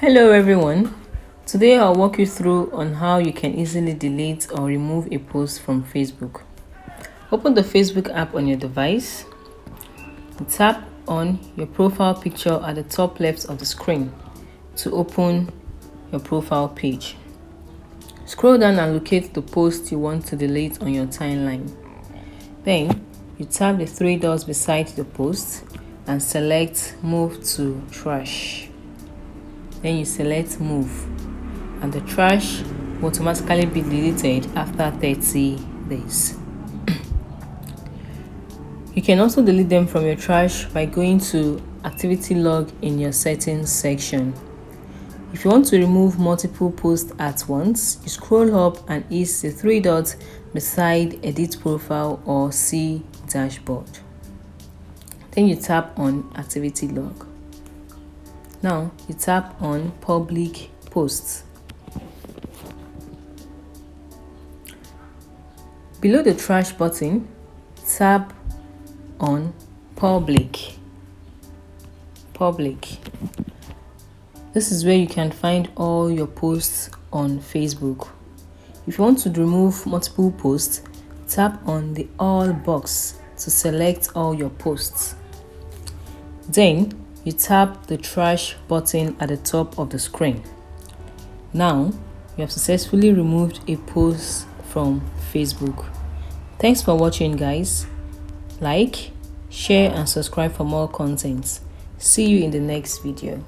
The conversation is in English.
Hello everyone. Today I'll walk you through on how you can easily delete or remove a post from Facebook. Open the Facebook app on your device. Tap on your profile picture at the top left of the screen to open your profile page. Scroll down and locate the post you want to delete on your timeline. Then you tap the three dots beside the post and select Move to Trash. Then you select Move, and the trash will automatically be deleted after 30 days. You can also delete them from your trash by going to Activity Log in your Settings section. If you want to remove multiple posts at once, you scroll up and hit the three dots beside Edit Profile or See Dashboard. Then you tap on Activity Log. Now you tap on Public Posts. Below the trash button, tap on Public. This is where you can find all your posts on Facebook. If you want to remove multiple posts, tap on the All box to select all your posts. Then you tap the trash button at the top of the screen. Now you have successfully removed a post from Facebook. Thanks for watching, guys. Like, share and subscribe for more content. See you in the next video.